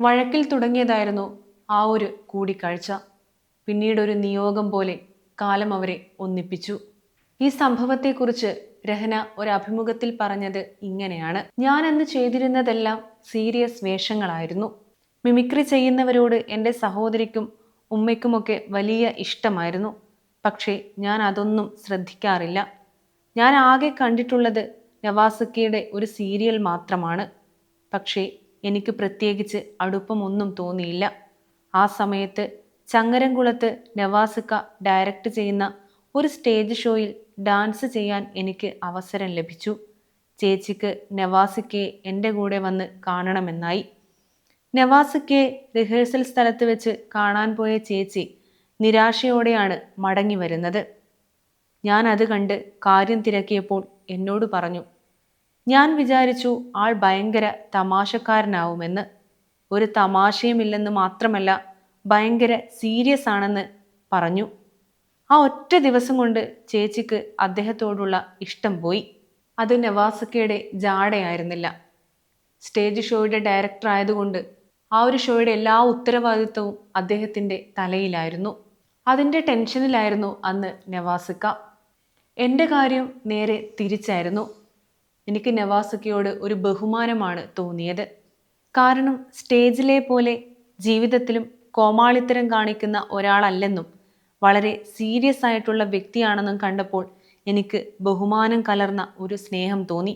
വഴക്കിൽ തുടങ്ങിയതായിരുന്നു ആ ഒരു കൂടിക്കാഴ്ച. പിന്നീടൊരു നിയോഗം പോലെ കാലം അവരെ ഒന്നിപ്പിച്ചു. ഈ സംഭവത്തെക്കുറിച്ച് രഹന ഒരു അഭിമുഖത്തിൽ പറഞ്ഞത് ഇങ്ങനെയാണ്: ഞാൻ അന്ന് ചെയ്തിരുന്നതെല്ലാം സീരിയസ് വേഷങ്ങളായിരുന്നു. മിമിക്രി ചെയ്യുന്നവരോട് എൻ്റെ സഹോദരിക്കും ഉമ്മയ്ക്കുമൊക്കെ വലിയ ഇഷ്ടമായിരുന്നു. പക്ഷേ ഞാൻ അതൊന്നും ശ്രദ്ധിക്കാറില്ല. ഞാൻ ആകെ കണ്ടിട്ടുള്ളത് നവാസുക്കയുടെ ഒരു സീരിയൽ മാത്രമാണ്. പക്ഷേ എനിക്ക് പ്രത്യേകിച്ച് അടുപ്പമൊന്നും തോന്നിയില്ല. ആ സമയത്ത് ചങ്ങരംകുളത്ത് നവാസുക്ക ഡയറക്റ്റ് ചെയ്യുന്ന ഒരു സ്റ്റേജ് ഷോയിൽ ഡാൻസ് ചെയ്യാൻ എനിക്ക് അവസരം ലഭിച്ചു. ചേച്ചിക്ക് നവാസുക്കയെ എൻ്റെ കൂടെ വന്ന് കാണണമെന്നായി. നവാസുക്കയെ റിഹേഴ്സൽ സ്ഥലത്ത് വെച്ച് കാണാൻ പോയ ചേച്ചി നിരാശയോടെയാണ് മടങ്ങി വരുന്നത്. ഞാൻ അത് കണ്ട് കാര്യം തിരക്കിയപ്പോൾ എന്നോട് പറഞ്ഞു, ഞാൻ വിചാരിച്ചു ആൾ ഭയങ്കര തമാശക്കാരനാവുമെന്ന്. ഒരു തമാശയുമില്ലെന്ന് മാത്രമല്ല, ഭയങ്കര സീരിയസ് ആണെന്ന് പറഞ്ഞു. ആ ഒറ്റ ദിവസം കൊണ്ട് ചേച്ചിക്ക് അദ്ദേഹത്തോടുള്ള ഇഷ്ടം പോയി. അത് നവാസുക്കയുടെ ജാടയായിരുന്നില്ല. സ്റ്റേജ് ഷോയുടെ ഡയറക്ടർ ആയതുകൊണ്ട് ആ ഒരു ഷോയുടെ എല്ലാ ഉത്തരവാദിത്വവും അദ്ദേഹത്തിൻ്റെ തലയിലായിരുന്നു. അതിൻ്റെ ടെൻഷനിലായിരുന്നു അന്ന് നവാസുക്ക. എൻ്റെ കാര്യം നേരെ തിരിച്ചായിരുന്നു. എനിക്ക് നവാസുക്കയോട് ഒരു ബഹുമാനമാണ് തോന്നിയത്. കാരണം സ്റ്റേജിലെ പോലെ ജീവിതത്തിലും കോമാളിത്തരം കാണിക്കുന്ന ഒരാളല്ലെന്നും വളരെ സീരിയസ് ആയിട്ടുള്ള വ്യക്തിയാണെന്നും കണ്ടപ്പോൾ എനിക്ക് ബഹുമാനം കലർന്ന ഒരു സ്നേഹം തോന്നി.